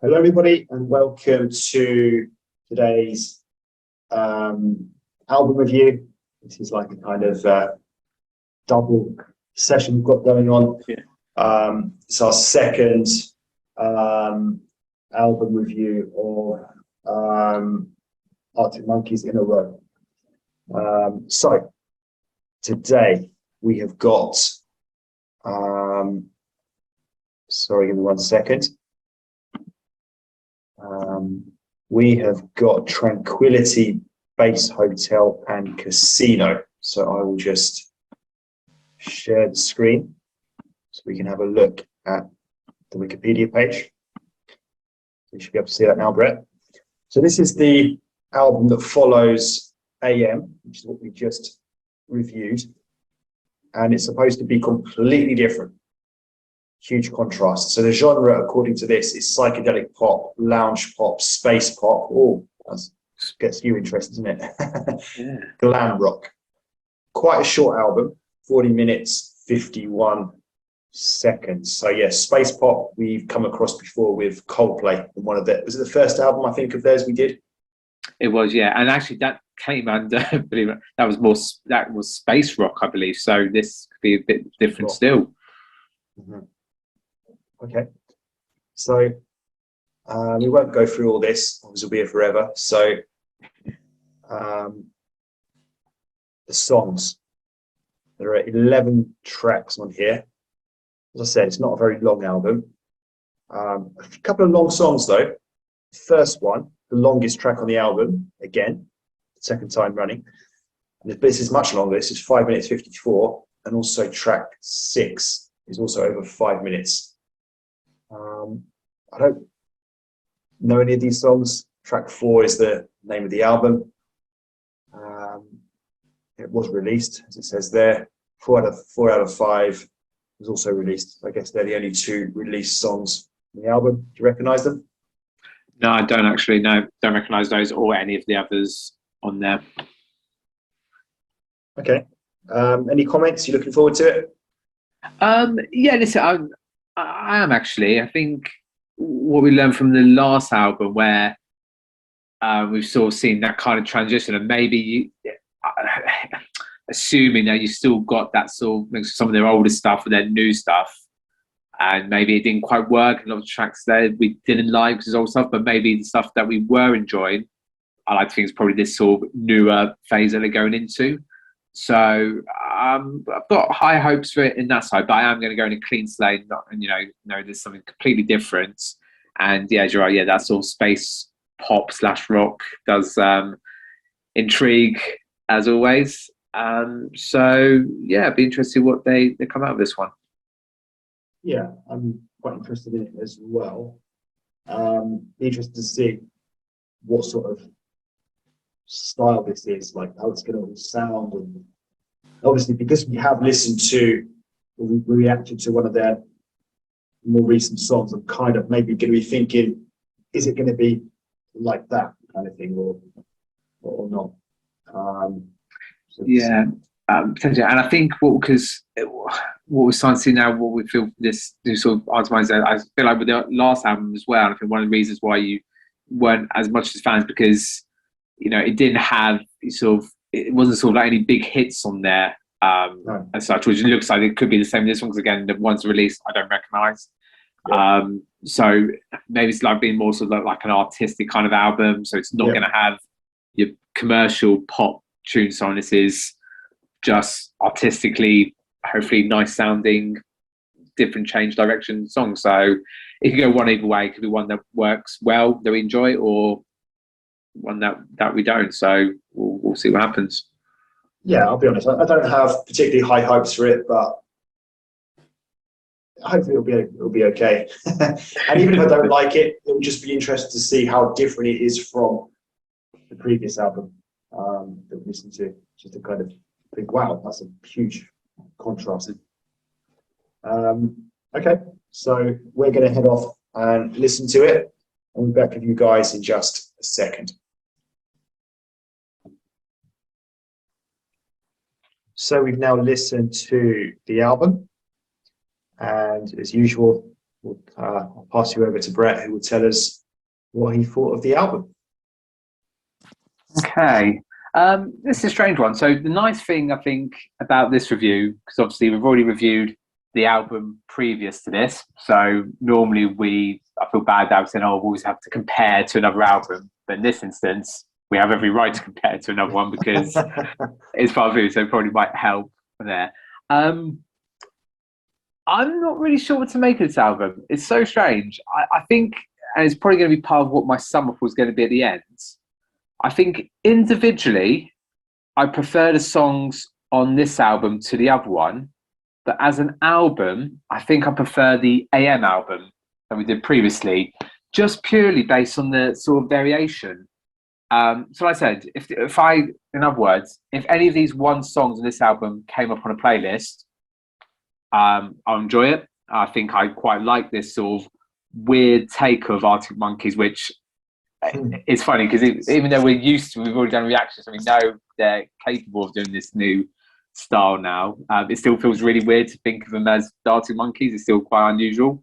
Hello, everybody, and welcome to today's album review. This is like a kind of double session we've got going on. Yeah. It's our second album review of Arctic Monkeys in a row. So today we have got, sorry, give me 1 second. We have got Tranquility Base Hotel and Casino. So I will just share the screen so we can have a look at the Wikipedia page. You should be able to see that now, Brett. So this is the album that follows AM, which is what we just reviewed. And it's supposed to be completely different. Huge contrast. So the genre, according to this, is psychedelic pop, lounge pop, space pop. Oh, that gets you interested, doesn't it? Yeah. Glam rock. Quite a short album, 40 minutes, 51 seconds. So yeah, space pop we've come across before with Coldplay. One of the, was it the first album I think of theirs we did? It was, yeah, and actually that came under. Believe it, that was space rock, I believe. So this could be a bit different still. Mm-hmm. Okay, so we won't go through all this, obviously we'll be here forever. So the songs, there are 11 tracks on here. As I said, it's not a very long album. A couple of long songs though. The first one, the longest track on the album, again, second time running. And this is much longer, this is 5 minutes 54, and also track 6 is also over 5 minutes. I don't know any of these songs. Track 4 is the name of the album. It was released, as it says there. 4 out of 5 was also released. I guess they're the only 2 released songs in the album. Do you recognise them? No, I don't actually. No, don't recognise those or any of the others on there. Okay. Any comments? You looking forward to it? Yeah, listen, I am actually. I think what we learned from the last album, where we've sort of seen that kind of transition, and maybe assuming that you still got that sort of some of their older stuff with their new stuff, and maybe it didn't quite work. A lot of tracks there we didn't like because it's old stuff, but maybe the stuff that we were enjoying, I like to think it's probably this sort of newer phase that they're going into. So I've got high hopes for it in that side, but I am going to go in a clean slate, and there's something completely different. And yeah, you're right. Yeah, that sort of space pop / rock does intrigue as always. So yeah, it'd be interesting what they come out of this one. Yeah, I'm quite interested in it as well. Be interested to see what sort of style this is, like how it's going to sound, and obviously because we have listened to, we reacted to one of their more recent songs, I'm kind of maybe going to be thinking, is it going to be like that kind of thing or not? Yeah, potentially. And I think what we're starting to see now, what we feel this new sort of Arctic, I feel like with the last album as well, I think one of the reasons why you weren't as much as fans, because it didn't have it wasn't sort of like any big hits on there as such, which looks like it could be the same with this one, because again, the ones released I don't recognise. Yeah. So maybe it's like being more sort of like an artistic kind of album, so it's not going to have your commercial pop tune song. This is just artistically, hopefully nice sounding, different change direction song. So it could go one either way. It could be one that works well, that we enjoy, or one that we don't. So we'll see what happens. Yeah, I'll be honest, I don't have particularly high hopes for it, but hopefully it'll be okay. And even if I don't like it, it will just be interesting to see how different it is from the previous album that we listened to, just to kind of think, wow, that's a huge contrast. Okay, so we're going to head off and listen to it, and we'll be back with you guys in just a second. So we've now listened to the album, and as usual, I'll pass you over to Brett, who will tell us what he thought of the album. Okay. This is a strange one. So the nice thing I think about this review, because obviously we've already reviewed the album previous to this. So normally I feel bad that I was saying, oh, we always have to compare to another album. But in this instance, we have every right to compare to another one because it's part of it, so it probably might help there. I'm not really sure what to make of this album. It's so strange. I think, and it's probably going to be part of what my sum up was going to be at the end. I think individually, I prefer the songs on this album to the other one. But as an album, I think I prefer the AM album that we did previously, just purely based on the sort of variation. So like I said, if I, in other words, if any of these one songs on this album came up on a playlist, I'll enjoy it. I think I quite like this sort of weird take of Arctic Monkeys, which is funny because even though we've already done reactions, and we know they're capable of doing this new style now. It still feels really weird to think of them as the Arctic Monkeys. It's still quite unusual.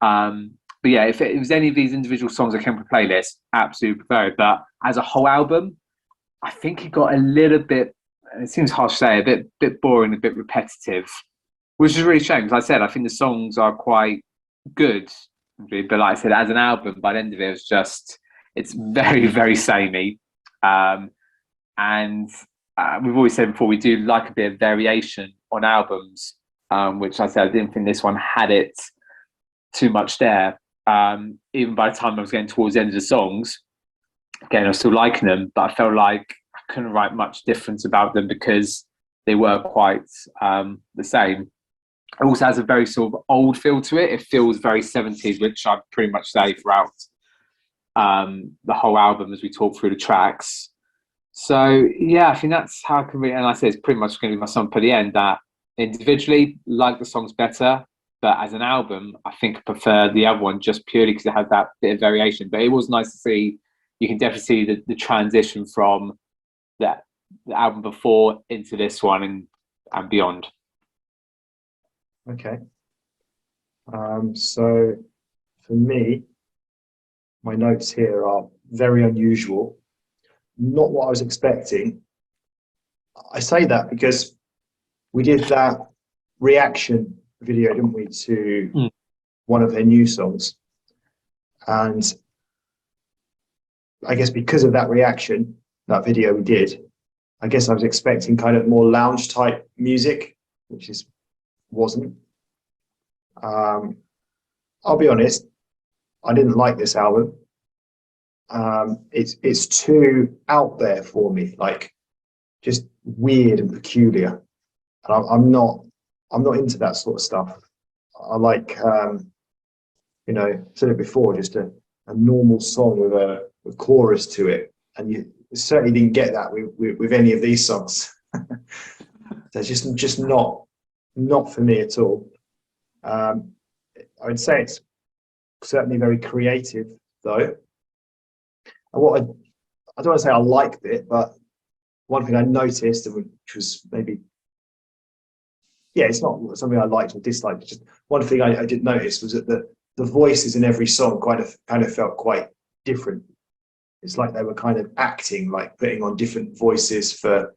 But yeah, if it was any of these individual songs that came from a playlist, absolutely prefer it. But as a whole album, I think it got a little bit, it seems harsh to say, a bit boring, a bit repetitive, which is really a shame. Because I said, I think the songs are quite good. But like I said, as an album, by the end of it, it's very, very samey. And we've always said before, we do like a bit of variation on albums, which I said I didn't think this one had it too much there. Even by the time I was getting towards the end of the songs, again, I was still liking them, but I felt like I couldn't write much difference about them because they were quite the same. It also has a very sort of old feel to it. It feels very 70s, which I'd pretty much say throughout the whole album as we talk through the tracks. So yeah, I think that's how I can read. And like I say, it's pretty much going to be my sum up at the end. That individually, like the songs better, but as an album, I think I prefer the other one just purely because it had that bit of variation. But it was nice to see. You can definitely see the transition from the album before into this one and beyond. Okay. So for me, my notes here are very unusual. Not what I was expecting. I say that because we did that reaction video, didn't we, to one of their new songs. And I guess because of that reaction, that video we did, I guess I was expecting kind of more lounge type music, which wasn't. I'll be honest, I didn't like this album. It's too out there for me, like just weird and peculiar. And I'm not into that sort of stuff. I like I said it before, just a normal song with a chorus to it, and you certainly didn't get that with any of these songs. They're just not for me at all. I would say it's certainly very creative, though. And what I don't want to say I liked it, but one thing I noticed, which was maybe, it's not something I liked or disliked. Just one thing I did notice was that the voices in every song kind of felt quite different. It's like they were kind of acting, like putting on different voices for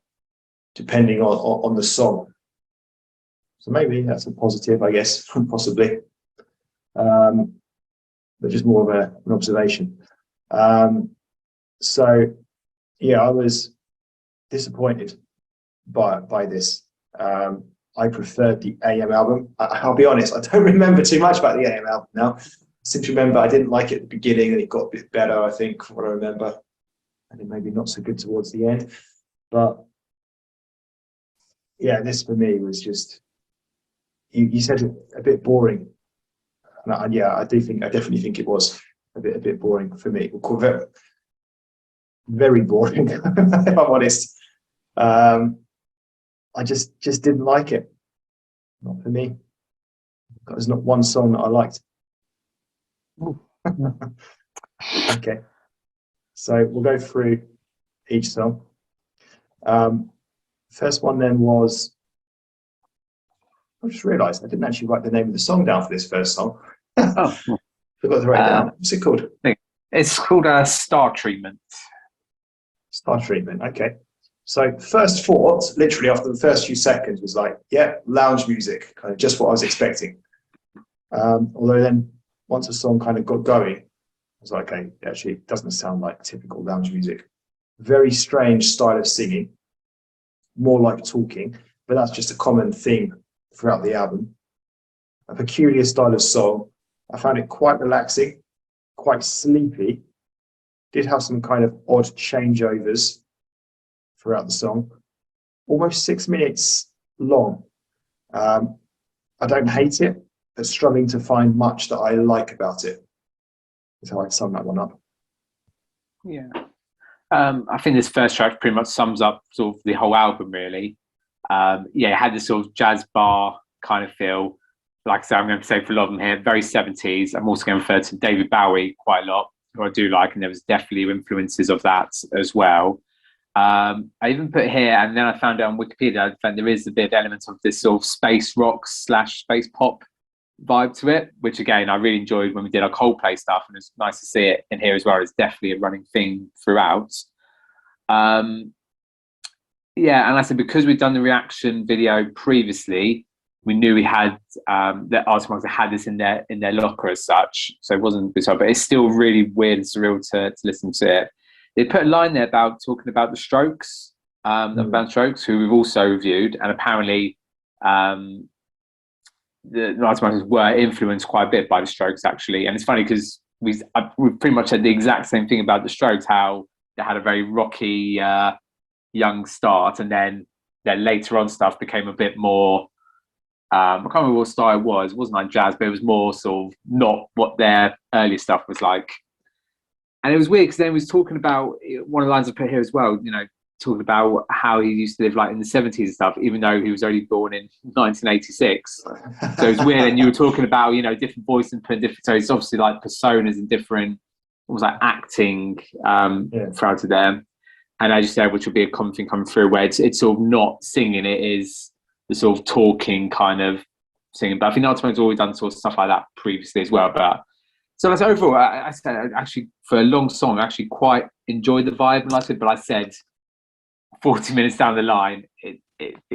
depending on the song. So maybe that's a positive, I guess, possibly. But just more of an observation. So yeah, I was disappointed by this. I preferred the AM album. I'll be honest, I don't remember too much about the AM album now. I seem to remember I didn't like it at the beginning and it got a bit better, I think, from what I remember. And it maybe not so good towards the end. But yeah, this for me was just, you said a bit boring. And I definitely think it was a bit boring for me. Very, very boring, if I'm honest. I just didn't like it. Not for me. There's not one song that I liked. Okay. So we'll go through each song. First one then was, I just realised I didn't actually write the name of the song down for this first song. Oh, Forgot to write it down. What's it called? it's called Star Treatment. Star Treatment. Okay. So first thought, literally after the first few seconds, was like, yeah, lounge music, kind of just what I was expecting. Although then once the song kind of got going, I was like, okay, actually, it doesn't sound like typical lounge music. Very strange style of singing, more like talking, but that's just a common theme throughout the album. A peculiar style of song. I found it quite relaxing, quite sleepy. Did have some kind of odd changeovers throughout the song. Almost 6 minutes long. I don't hate it, but struggling to find much that I like about it. That's how I'd sum that one up. Yeah. I think this first track pretty much sums up sort of the whole album, really. Yeah, it had this sort of jazz bar kind of feel. Like I said, I'm going to say for a lot of them here, very 70s. I'm also going to refer to David Bowie quite a lot, who I do like, and there was definitely influences of that as well. I even put here, and then I found out on Wikipedia, I found there is a bit of elements of this sort of space rock / space pop vibe to it, which again, I really enjoyed when we did our Coldplay stuff, and it's nice to see it in here as well. It's definitely a running theme throughout. Yeah, and I said because we'd done the reaction video previously, we knew we had that Arctic Monkeys had this in their locker as such, so it wasn't bizarre, but it's still really weird and surreal to listen to it. They put a line there about talking about the Strokes, the band Strokes, who we've also reviewed, and apparently the Arctic Monkeys were influenced quite a bit by the Strokes actually, and it's funny because we pretty much said the exact same thing about the Strokes, how they had a very rocky young start, and then their later on stuff became a bit more. I can't remember what style it was. It wasn't like jazz, but it was more sort of not what their earlier stuff was like. And it was weird because then he was talking about one of the lines I put here as well. You know, talking about how he used to live like in the 70s and stuff, even though he was only born in 1986. So it was weird. And you were talking about different voices and putting different. So it's obviously like personas and different. It was like acting throughout to them. And as you said, which will be a common thing coming through, where it's sort of not singing, it is the sort of talking kind of singing. But I think Arctic always done sort of stuff like that previously as well. But so that's overall, I said actually for a long song, I actually quite enjoyed the vibe. And like I said, but I said 40 minutes down the line, it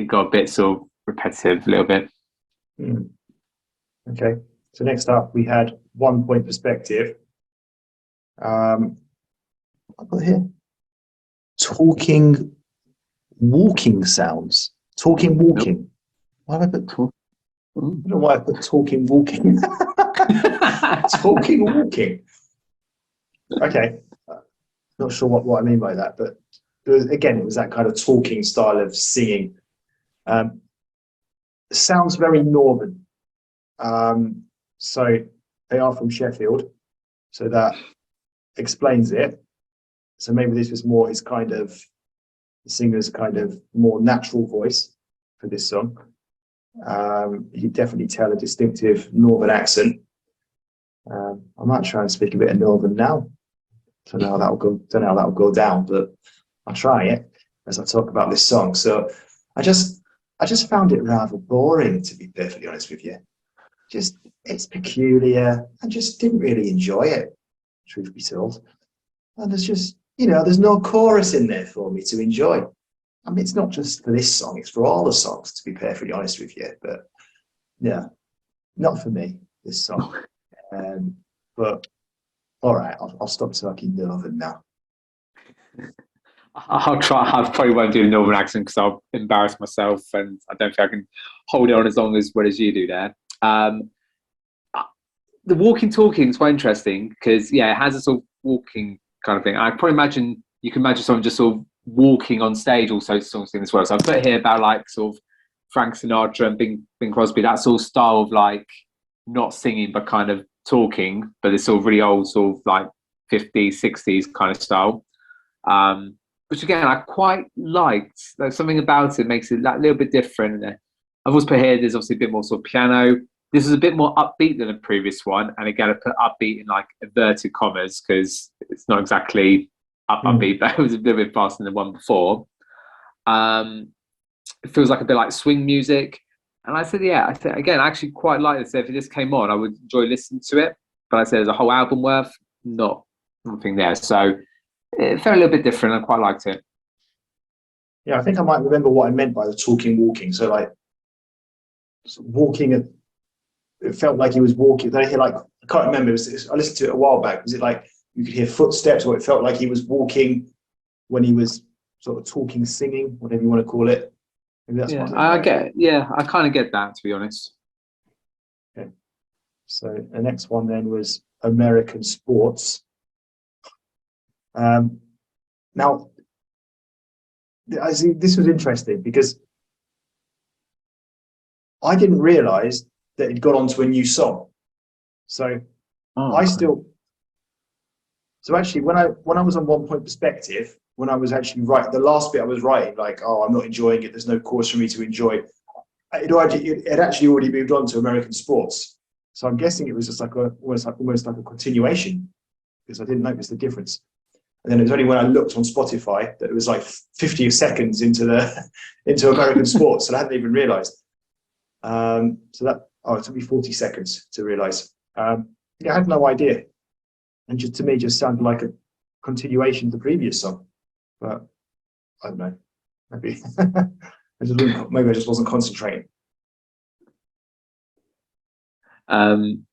got a bit sort of repetitive a little bit. Okay. So next up, we had 1 Point Perspective. I put here walking sounds. Talking, walking. Nope. Why have I put talk? I don't know why I put talking, walking. Talking, walking. Okay. Not sure what I mean by that, but it was that kind of talking style of singing. Sounds very northern. So they are from Sheffield, so that explains it. So maybe this was more his kind of the singer's kind of more natural voice for this song. You can definitely tell a distinctive northern accent. I might try and speak a bit of northern now. Don't know how that'll go down, but I'll try it as I talk about this song. So I just found it rather boring, to be perfectly honest with you. Just it's peculiar. I just didn't really enjoy it, truth be told. And there's just there's no chorus in there for me to enjoy. I mean, it's not just for this song; it's for all the songs, to be perfectly honest with you. But yeah, not for me, this song. But all right, I'll stop talking northern now. I'll try. I probably won't do the northern accent because I'll embarrass myself, and I don't think I can hold it on as long as well as you do there. The walking talking is quite interesting because it has a sort of walking kind of thing. I probably imagine you can imagine someone just sort of walking on stage, also sort of thing as well. So I put here about like sort of Frank Sinatra and Bing Crosby, that sort of style of like not singing but kind of talking, but it's sort of really old sort of like 50s, 60s kind of style. Which again I quite liked. There's something about it makes it a little bit different. I've also put here there's obviously a bit more sort of piano. This is a bit more upbeat than the previous one, and again I put upbeat in like inverted commas because it's not exactly upbeat, but it was a little bit faster than the one before. It feels like a bit like swing music. And I said, yeah, I said, again, I actually quite like this. If it just came on, I would enjoy listening to it. But I said, as a whole album worth, not nothing there. So it felt a little bit different. I quite liked it. Yeah, I think I might remember what I meant by the talking, walking. So like walking, it felt like he was walking. Then I hear like I can't remember. I listened to it a while back. Was it like you could hear footsteps, or it felt like he was walking when he was sort of talking, singing, whatever you want to call it? Maybe that's what I Yeah, meant by it. I kind of get that, to be honest. Okay. So the next one then was American sports. Now, I see this was interesting because I didn't realize that it got onto a new song. So Oh, I okay. still, so actually when I was on 1 Point Perspective, when I was actually writing the last bit I was writing, like, oh, I'm not enjoying it, there's no cause for me to enjoy. It actually already moved on to American sports. So I'm guessing it was just like almost like a continuation because I didn't notice the difference. And then it was only when I looked on Spotify that it was like 50 seconds into American sports, and I hadn't even realised. It took me 40 seconds to realise. Yeah, I had no idea, and just to me, just sounded like a continuation of the previous song. But I don't know, maybe maybe I just wasn't concentrating. Um,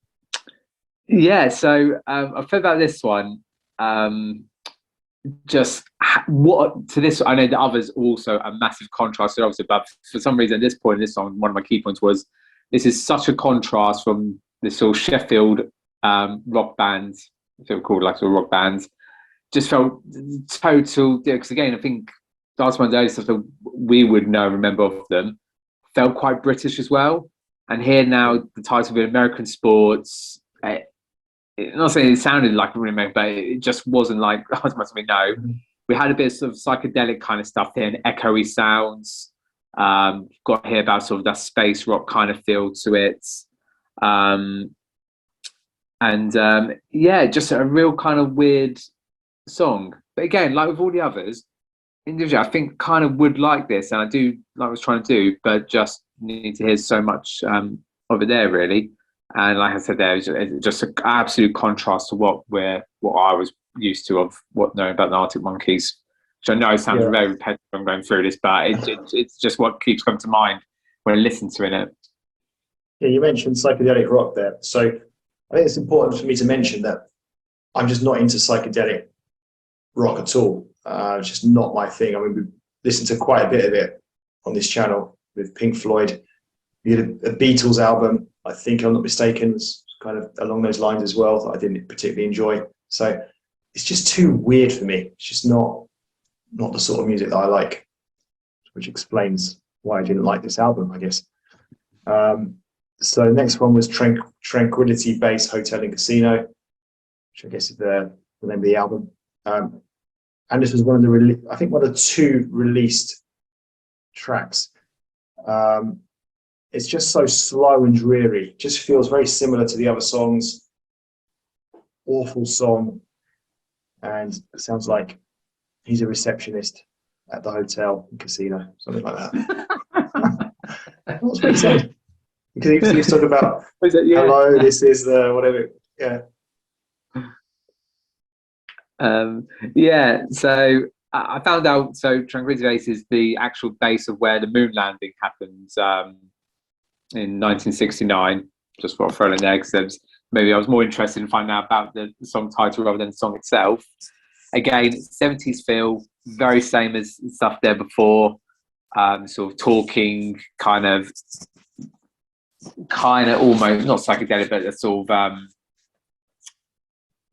yeah, so I've heard about this one. Just what to this, I know the others also a massive contrast to obviously, but for some reason at this point in this song, one of my key points was this is such a contrast from this sort of Sheffield rock band, if it were called like sort of rock bands. Just felt total, because again, I think Dance Man's early stuff that we would know, remember of them, felt quite British as well. And here Yeah, now, the title of American Sports, not saying it sounded like a remake, but it just wasn't like Dance Man's. No, we had a bit of sort of psychedelic kind of stuff there and echoey sounds. Got to hear about sort of that space rock kind of feel to it. Um, yeah, just a real kind of weird song. But again, like with all the others, individually, I think kind of would like this, and I do like what I was trying to do, but just need to hear so much of it there, really. And like I said, there is just an absolute contrast to what I was used to of what knowing about the Arctic Monkeys, which I know sounds yeah, very repetitive. I'm going through this, but it's just what keeps coming to mind when I listen to it. yeah. You mentioned psychedelic rock there, so I think it's important for me to mention that I'm just not into psychedelic rock at all. It's just not my thing. I mean, we listened to quite a bit of it on this channel with Pink Floyd. We had a Beatles album, I think, if I'm not mistaken, was kind of along those lines as well, that I didn't particularly enjoy. So it's just too weird for me. It's just not the sort of music that I like, which explains why I didn't like this album, I guess. So the next one was Tranquility Base Hotel and Casino, which I guess is the name of the album. And this was one of I think one of the two released tracks. It's just so slow and dreary. It just feels very similar to the other songs. Awful song, and it sounds like he's a receptionist at the hotel and casino, something like that. That's what he said. Because he was talking about, Was it? Yeah. hello, this is the whatever. Yeah. Yeah, so I found out. So Tranquility Base is the actual base of where the moon landing happens in 1969. Just for throwing in there, because maybe I was more interested in finding out about the song title rather than the song itself. Again, 70s feel, very same as stuff there before. Sort of talking, kind of almost not psychedelic, but a sort of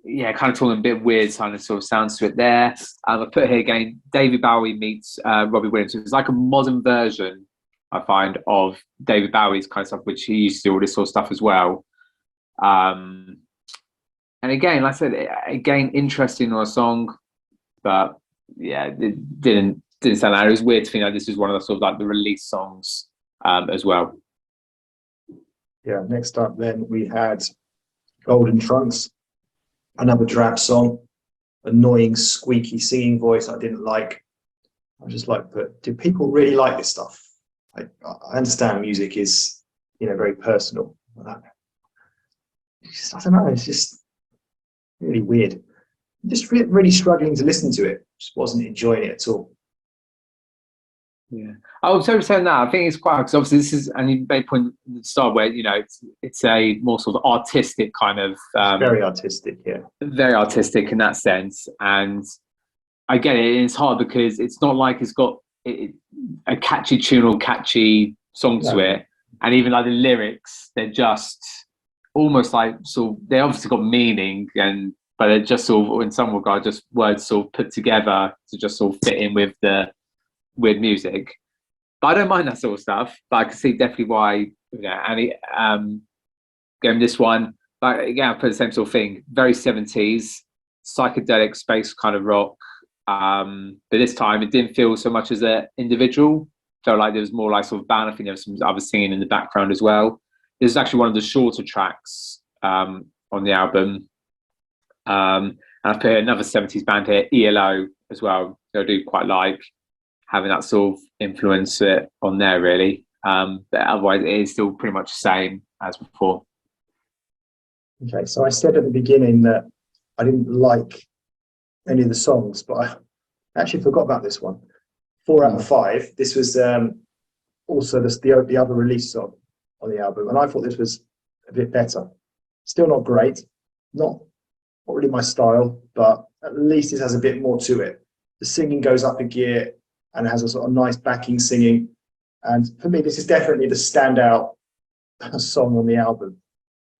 yeah, kind of talking a bit weird kind of sort of sounds to it there. I put here again, David Bowie meets Robbie Williams. It's like a modern version, I find, of David Bowie's kind of stuff, which he used to do all this sort of stuff as well. And again, like I said, again, interesting on a song, but yeah, it didn't sound like it was weird to think that this is one of the sort of like the release songs as well. Yeah. Next up, then we had Golden Trunks, another trap song, annoying, squeaky singing voice I didn't like. I was just like, but do people really like this stuff? I understand music is, very personal. I don't know. It's just really weird. Just really struggling to listen to it. Just wasn't enjoying it at all. Yeah. I was totally saying that. I think it's quite, because obviously this is, and you made a point at the start where, it's a more sort of artistic kind of, Very artistic, yeah. very artistic in that sense. And I get it. It's hard because it's not like it's got a catchy tune or catchy song to No. it. And even like the lyrics, they're just almost like, they obviously got meaning, but they're just sort of, in some regard, just words sort of put together to just sort of fit in with the weird music. But I don't mind that sort of stuff. But I can see definitely why, getting this one. But again, I put the same sort of thing. Very 70s, psychedelic space kind of rock. But this time it didn't feel so much as an individual. Felt like there was more like sort of band. I think there was some other singing in the background as well. This is actually one of the shorter tracks on the album. And I've put another 70s band here, ELO, as well. I do quite like having that sort of influence on there, really. But otherwise, it is still pretty much the same as before. Okay, so I said at the beginning that I didn't like any of the songs, but I actually forgot about this one. 4 out of 5. This was also the other release song on the album, and I thought this was a bit better. Still not great, not really my style, but at least it has a bit more to it. The singing goes up a gear and it has a sort of nice backing singing. And for me, this is definitely the standout song on the album.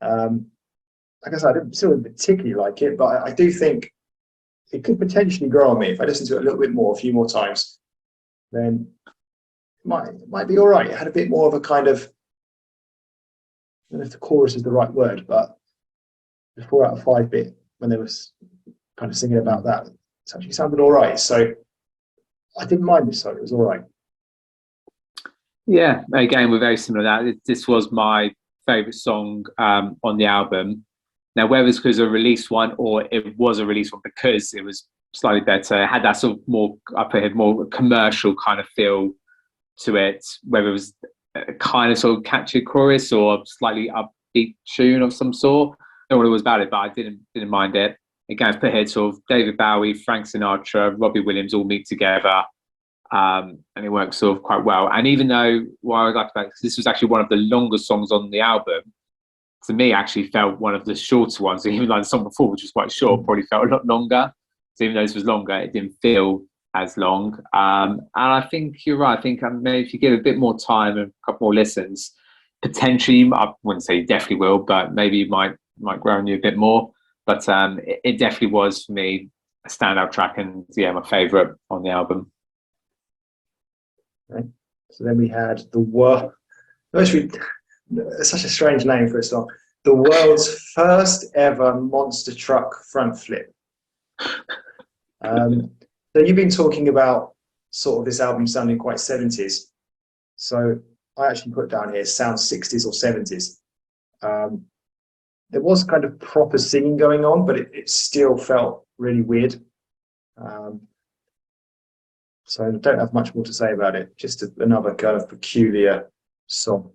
Like I said, I didn't still particularly like it, but I do think it could potentially grow on me if I listen to it a little bit more, a few more times. Then it might be all right. It had a bit more of a kind of, I don't know if the chorus is the right word, but the 4 out of 5 bit when they was kind of singing about that, it actually sounded all right. So I didn't mind this song. It was all right. Yeah, again, we're very similar to that. This was my favourite song on the album. Now, whether it's because of a release one or it was a release one because it was slightly better, it had that sort of more, I put it, more commercial kind of feel to it, whether it was a kind of sort of catchy chorus or a slightly upbeat tune of some sort. I don't know what it was about it, but I didn't mind it. Again, I put here sort of David Bowie, Frank Sinatra, Robbie Williams all meet together. And it works sort of quite well. And even though what I liked about it, this was actually one of the longest songs on the album, to me actually felt one of the shorter ones. Even like the song before, which was quite short, probably felt a lot longer. So even though this was longer, it didn't feel as long. And I think you're right. I think maybe if you give it a bit more time and a couple more listens, potentially, I wouldn't say you definitely will, but maybe you might grow on you a bit more. But it definitely was for me a standout track and my favourite on the album. Right. So then we had the world. Such a strange name for a song. The world's first ever monster truck front flip. So you've been talking about sort of this album sounding quite 70s. So I actually put down here sounds 60s or 70s. There was kind of proper singing going on, but it still felt really weird. So I don't have much more to say about it. Just another kind of peculiar song.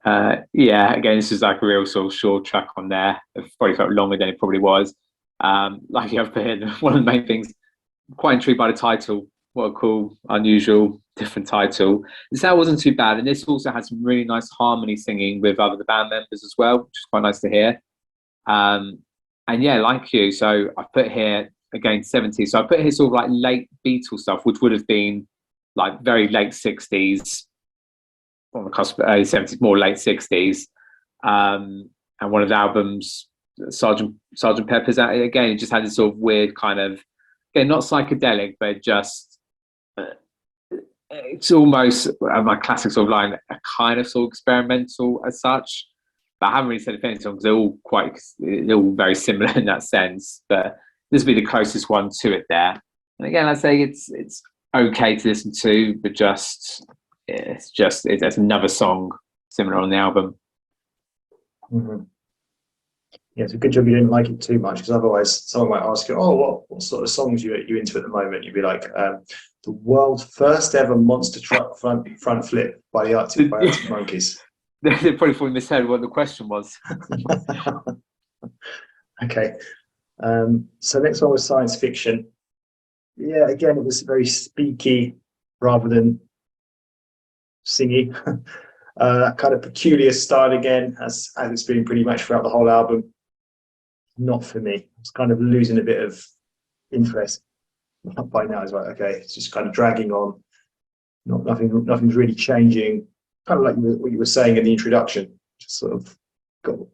Again, this is like a real sort of short track on there. It probably felt longer than it probably was. Like you have here, one of the main things, quite intrigued by the title. What a cool, unusual, different title. The sound wasn't too bad, and this also had some really nice harmony singing with other the band members as well, which is quite nice to hear. And yeah, like you, so I put here again 70s. So I put here sort of like late Beatles stuff, which would have been like very late 60s, on the cusp of early 70s, more late 60s. And one of the albums, Sergeant Pepper's, again, it just had this sort of weird kind of, again, not psychedelic, but just it's almost my classic sort of line, a kind of sort of experimental as such. But I haven't really said anything because they're all very similar in that sense. But this would be the closest one to it there. And again, I'd say it's okay to listen to, but it's another song similar on the album. Mm-hmm. Yeah, it's a good job you didn't like it too much, because otherwise someone might ask you, "Oh, what sort of songs you into at the moment?" You'd be like, "The world's first ever monster truck front flip by the Arctic Monkeys." They probably thought we misheard what the question was. Okay. So next one was science fiction. Yeah, again, it was very speaky rather than singy. Kind of peculiar style again, as it's been pretty much throughout the whole album. Not for me. It's kind of losing a bit of interest by now. It's like, okay, it's just kind of dragging on. Nothing's really changing. Kind of like what you were saying in the introduction. Just sort of got a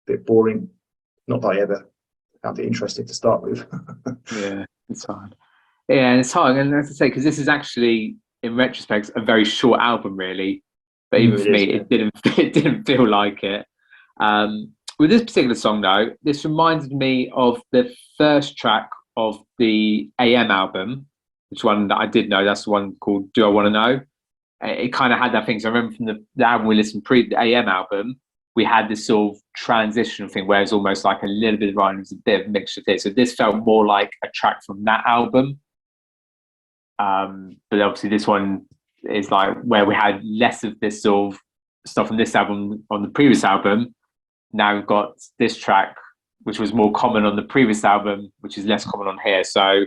bit boring. Not that I ever found it interesting to start with. Yeah, it's hard. Yeah, and it's hard, and as I say, because this is actually, in retrospect, a very short album, really. But even It for is, me, yeah. it didn't feel like it. With this particular song, though, this reminded me of the first track of the AM album, which one that I did know. That's the one called "Do I Want to Know." It kind of had that thing. So I remember from the album we listened the AM album, we had this sort of transitional thing where it's almost like a little bit of rhyme, it was a bit of a mixture there. So this felt more like a track from that album. But obviously this one is like where we had less of this sort of stuff from this album on the previous album. Now we've got this track, which was more common on the previous album, which is less common on here. So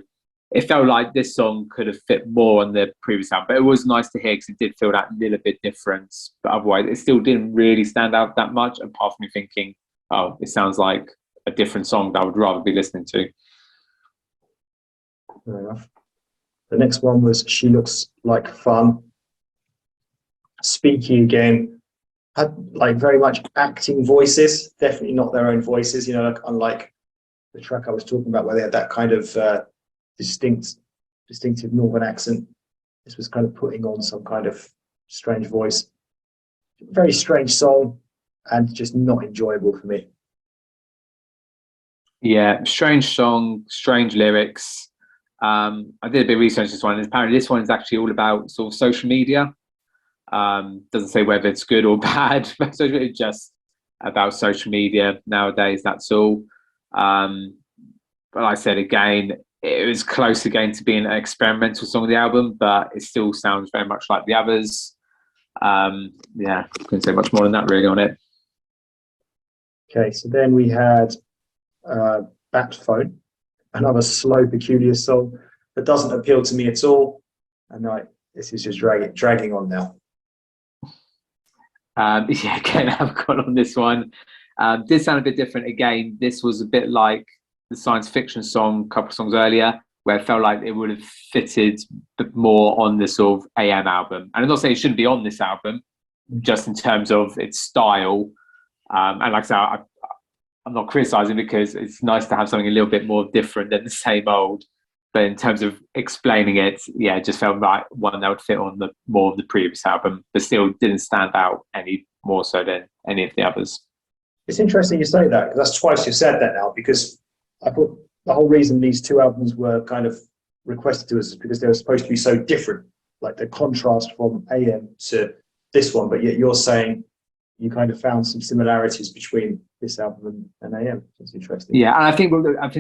it felt like this song could have fit more on the previous album, but it was nice to hear because it did feel that little bit different. But otherwise, it still didn't really stand out that much. Apart from me thinking, oh, it sounds like a different song that I would rather be listening to. Fair enough. The next one was She Looks Like Fun. Speaking again, had like very much acting voices, definitely not their own voices, like, unlike the track I was talking about where they had that kind of distinctive northern accent. This was kind of putting on some kind of strange voice. Very strange song and just not enjoyable for me. Yeah, strange song, strange lyrics. I did a bit of research on this one, and apparently this one is actually all about sort of social media. Doesn't say whether it's good or bad, but it's just about social media nowadays. That's all. But like I said again, it was close again to being an experimental song of the album, but it still sounds very much like the others. Yeah, couldn't say much more than that really on it. Okay, so then we had Bat Phone, another slow, peculiar song that doesn't appeal to me at all. And this is just dragging on now. Yeah, again, I've got on this one. Did sound a bit different. Again, this was a bit like the science fiction song a couple of songs earlier, where it felt like it would have fitted more on the sort of AM album. And I'm not saying it shouldn't be on this album, just in terms of its style. And like I said, I'm not criticizing because it's nice to have something a little bit more different than the same old. But in terms of explaining it, yeah, it just felt like one that would fit on the more of the previous album, but still didn't stand out any more so than any of the others. It's interesting you say that, because that's twice you've said that now, because I thought the whole reason these two albums were kind of requested to us is because they were supposed to be so different, like the contrast from AM to this one, but yet you're saying you kind of found some similarities between this album and AM. That's interesting. Yeah, and I think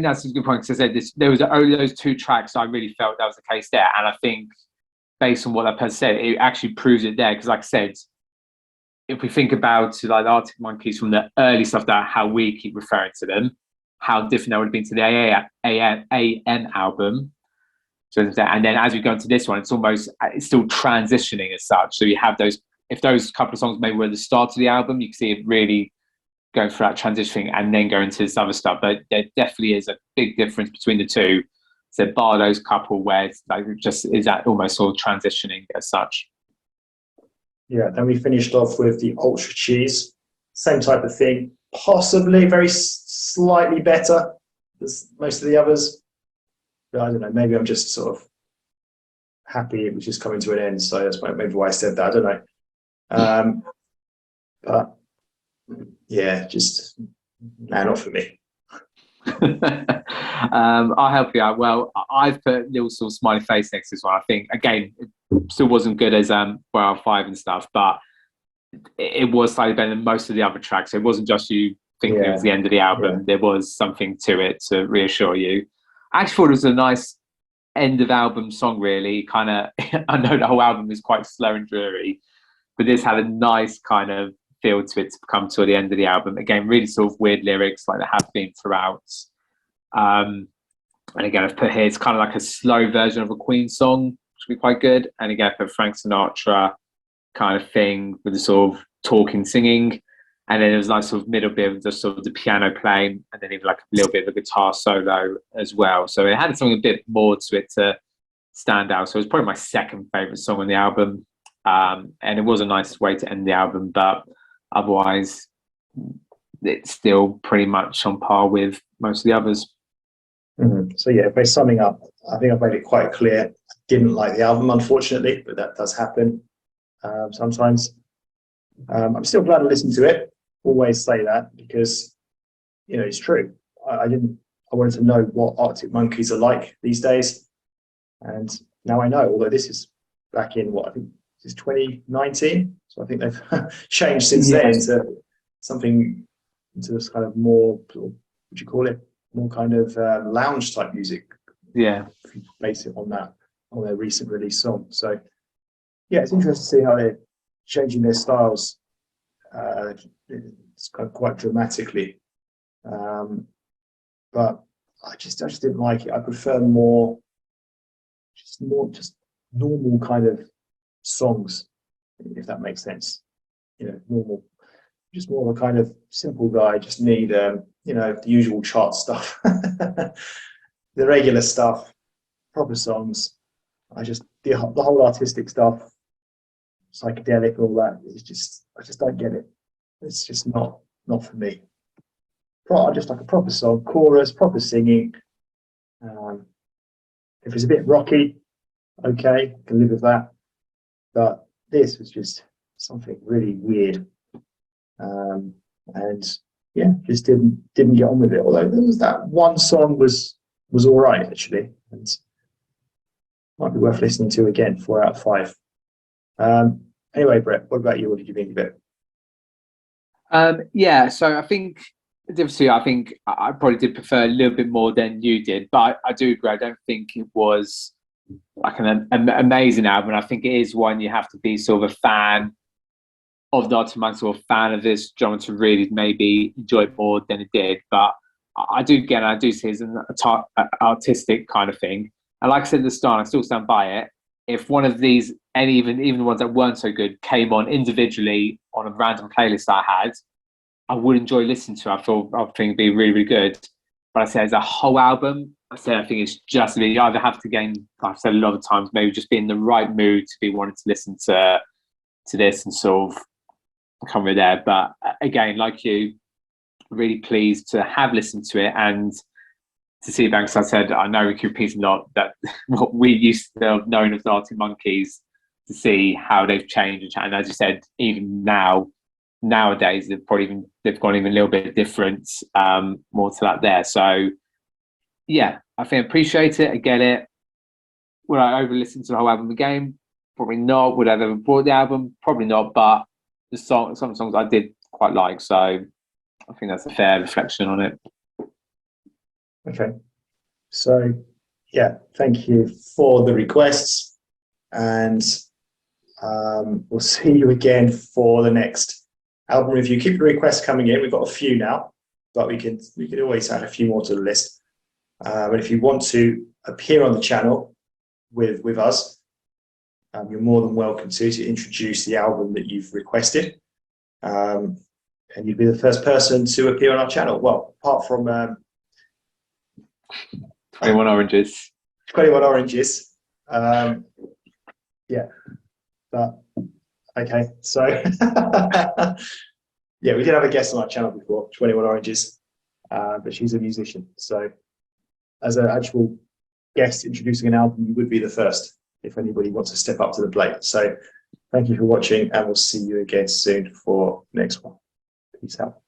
that's a good point, because I said there was only those two tracks I really felt that was the case there, and I think based on what that person said, it actually proves it there. Because like I said, if we think about like the Arctic Monkeys from the early stuff, that how we keep referring to them, how different that would have been to the AM album. So, and then as we go into this one, it's still transitioning as such. So you have those, if those couple of songs maybe were the start of the album, you can see it really going through that transitioning and then going into this other stuff. But there definitely is a big difference between the two. So bar those couple where it's like just is that almost sort of transitioning as such. Yeah, then we finished off with the Ultra Cheese, same type of thing, possibly very slightly better than most of the others. But I don't know, maybe I'm just sort of happy it was just coming to an end, so that's maybe why I said that. I don't know. But yeah, just not for me. I'll help you out. Well, I've put little sort of smiley face next to this one. I think again, it still wasn't good as Well 5 and stuff, but it was slightly better than most of the other tracks. So it wasn't just you thinking it was the end of the album. There was something to it to reassure you. I actually thought it was a nice end of album song, really. Kind of, I know the whole album is quite slow and dreary, but this had a nice kind of feel to it to come to the end of the album. Again, really sort of weird lyrics like there have been throughout. And again, I've put here, it's kind of like a slow version of a Queen song, which would be quite good. And again, I put Frank Sinatra kind of thing with the sort of talking, singing. And then there's a nice sort of middle bit of the sort of the piano playing, and then even like a little bit of a guitar solo as well. So it had something a bit more to it to stand out. So it was probably my second favourite song on the album. And it was a nice way to end the album, but otherwise it's still pretty much on par with most of the others. So yeah, by summing up, I think I've made it quite clear. I didn't like the album, unfortunately, but that does happen sometimes. I'm still glad I listened to it. Always say that, because it's true. I wanted to know what Arctic Monkeys are like these days, and now I know. Although this is back in what I think is 2019, so I think they've changed since then into something, into this kind of more, what would you call it? More kind of lounge type music. Yeah, if you base it on that, on their recent release song. So yeah, it's interesting to see how they're changing their styles. It's kind of quite dramatically, but I just didn't like it. I prefer just normal kind of songs, if that makes sense. Normal, just more of a kind of simple guy. I just need the usual chart stuff, the regular stuff, proper songs. The whole artistic stuff, psychedelic, all that. I just don't get it. It's just not for me. Just like a proper song, chorus, proper singing. If it's a bit rocky, okay, can live with that. But this was just something really weird, and yeah, just didn't get on with it. Although there was that one song was all right actually, and might be worth listening to again. 4 out of 5. Anyway, Brett, what about you? What did you think of it? Yeah, so I think I probably did prefer a little bit more than you did, but I do agree. I don't think it was like an amazing album. I think it is one you have to be sort of a fan of the Arctic Monkeys, or a fan of this genre, to really maybe enjoy it more than it did. But I do see it as an artistic kind of thing. And like I said at the start, I still stand by it. If one of these, and even the ones that weren't so good, came on individually on a random playlist I had, I would enjoy listening to it. I think it'd be really, really good. But I say as a whole album, I think it's just, you either have to gain, like I've said a lot of times, maybe just be in the right mood to be wanting to listen to this and sort of come with there. But again, like you, really pleased to have listened to it and to see back. Because I said, I know we keep repeating a lot that what we used to have known of the Arctic Monkeys, to see how they've changed. And as you said, even nowadays they've gone even a little bit different, more to that there. So yeah, I think I appreciate it. I get it. Would I over listen to the whole album again? Probably not. Would I have ever bought the album? Probably not. But some songs I did quite like. So I think that's a fair reflection on it. Okay. So yeah, thank you for the requests, and we'll see you again for the next album review. Keep the requests coming in. We've got a few now, but we could always add a few more to the list. But if you want to appear on the channel with us, you're more than welcome to introduce the album that you've requested, and you'd be the first person to appear on our channel. Well, apart from 21 Oranges. 21 Oranges. Yeah, but okay. So yeah, we did have a guest on our channel before, 21 Oranges, but she's a musician. So as an actual guest introducing an album, you would be the first if anybody wants to step up to the plate. So thank you for watching, and we'll see you again soon for the next one. Peace out.